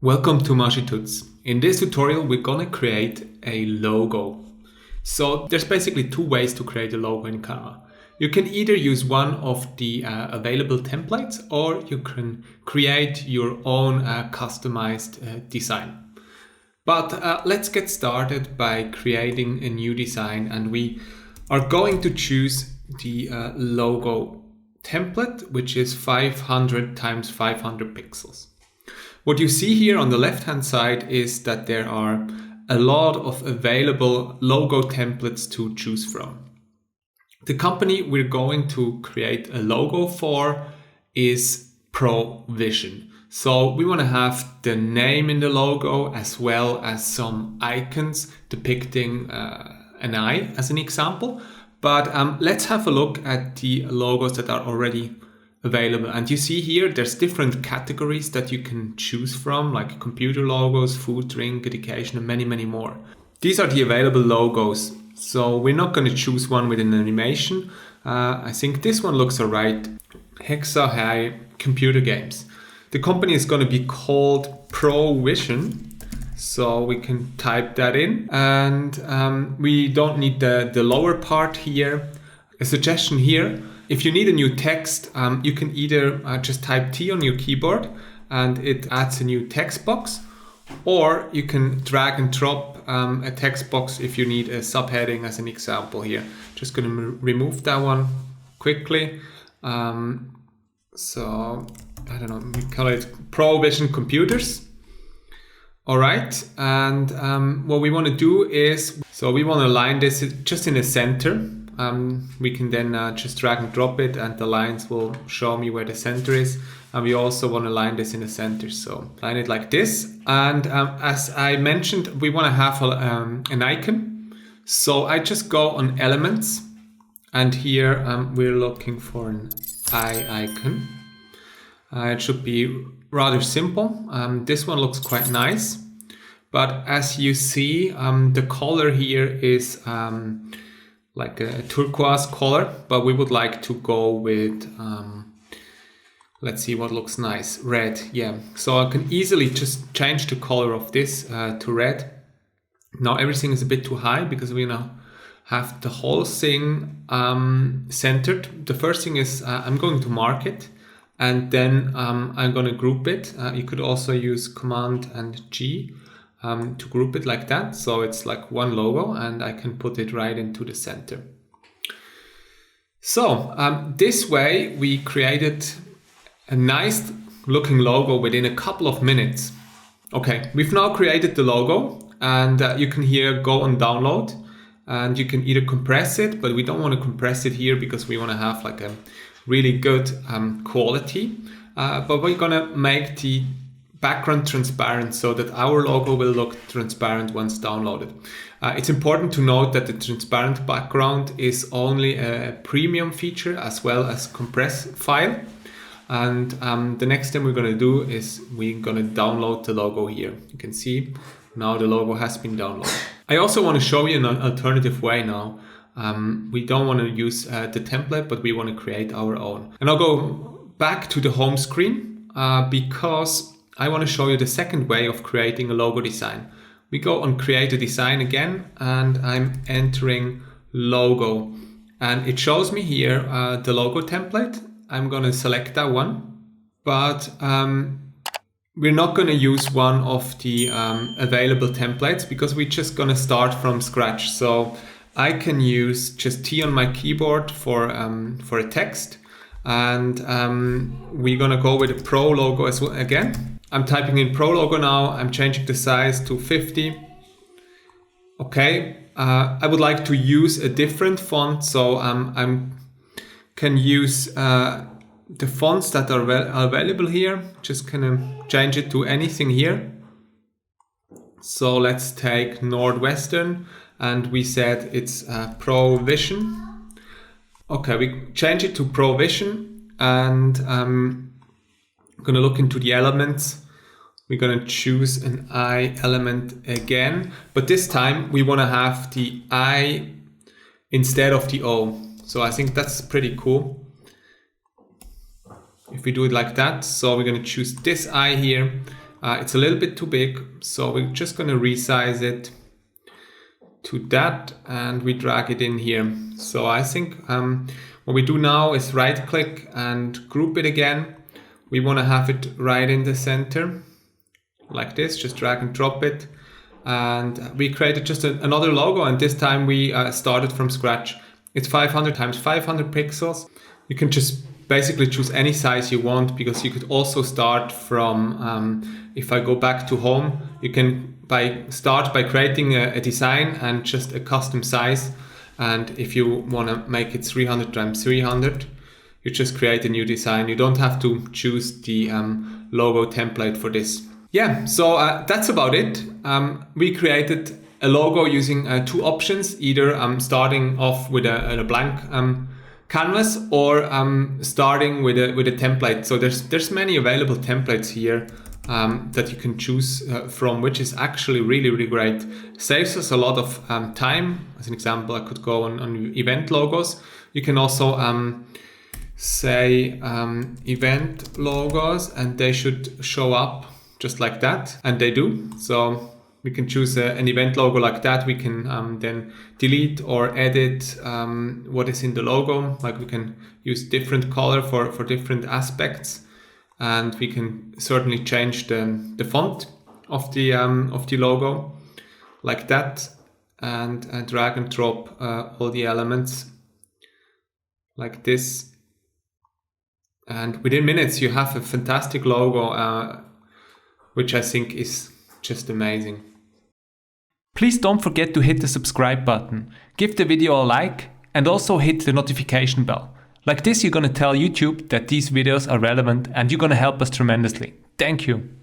Welcome to Maschituts. In this tutorial, we're gonna create a logo. So there's basically two ways to create a logo in Canva. You can either use one of the available templates, or you can create your own customized design. But let's get started by creating a new design, and we are going to choose the logo template, which is 500 times 500 pixels. What you see here on the left-hand side is that there are a lot of available logo templates to choose from. The company we're going to create a logo for is Provision. So we want to have the name in the logo as well as some icons depicting an eye as an example. But let's have a look at the logos that are already available. And you see here, there's different categories that you can choose from, like computer logos, food, drink, education, and many, many more. These are the available logos. So we're not going to choose one with an animation. I think this one looks all right. Hexa High Computer Games. The company is going to be called Provision. So we can type that in. And we don't need the lower part here. A suggestion here. If you need a new text, you can either just type T on your keyboard and it adds a new text box, or you can drag and drop a text box if you need a subheading as an example here. Just going to remove that one quickly. So, I don't know, we call it Provision Computers. All right, and what we want to do is, so we want to align this just in the center. We can then just drag and drop it and the lines will show me where the center is. And we also want to line this in the center. So line it like this. And as I mentioned, we want to have an icon. So I just go on elements and here we're looking for an eye icon. It should be rather simple. This one looks quite nice. But as you see, the color here is like a turquoise color, but we would like to go with, let's see what looks nice, red, yeah. So I can easily just change the color of this to red. Now everything is a bit too high because we now have the whole thing centered. The first thing is I'm going to mark it and then I'm going to group it. You could also use Command and G. To group it like that, so it's like one logo and I can put it right into the center. So this way we created a nice looking logo within a couple of minutes. Okay, we've now created the logo and you can here go on download and you can either compress it, but we don't want to compress it here because we want to have like a really good quality, but we're gonna make the background transparent so that our logo will look transparent once downloaded. It's important to note that the transparent background is only a premium feature as well as compress file. And the next thing we're going to do is we're going to download the logo here. You can see now the logo has been downloaded. I also want to show you an alternative way now. We don't want to use the template, but we want to create our own. And I'll go back to the home screen because I want to show you the second way of creating a logo design. We go on create a design again and I'm entering logo and it shows me here the logo template. I'm going to select that one, but we're not going to use one of the available templates because we're just going to start from scratch. So I can use just T on my keyboard for a text and we're going to go with a Pro logo as well again. I'm typing in Pro logo now. I'm changing the size to 50. Okay, I would like to use a different font, so I can use the fonts that are available here. Just gonna change it to anything here. So let's take Northwestern, and we said it's Provision. Okay, we change it to Provision, and I'm gonna look into the elements. We're going to choose an I element again, but this time we want to have the I instead of the O. So I think that's pretty cool if we do it like that. So we're going to choose this I here It's a little bit too big, so we're just going to resize it to that, and we drag it in here. So I think what we do now is right click and group it again. We want to have it right in the center like this, just drag and drop it. And we created just another logo, and this time we started from scratch. It's 500 times 500 pixels. You can just basically choose any size you want, because you could also start from, if I go back to home, you can start by creating a design and just a custom size. And if you want to make it 300 times 300, you just create a new design. You don't have to choose the logo template for this. Yeah, so that's about it. We created a logo using two options, either starting off with a blank canvas, or starting with a template. So there's many available templates here that you can choose from, which is actually really, really great. Saves us a lot of time. As an example, I could go on event logos. You can also say event logos, and they should show up just like that, and they do. So we can choose an event logo like that. We can then delete or edit what is in the logo. Like, we can use different color for different aspects. And we can certainly change the font of the logo like that, and drag and drop all the elements like this. And within minutes, you have a fantastic logo, which I think is just amazing. Please don't forget to hit the subscribe button, give the video a like, and also hit the notification bell. Like this, you're going to tell YouTube that these videos are relevant, and you're going to help us tremendously. Thank you.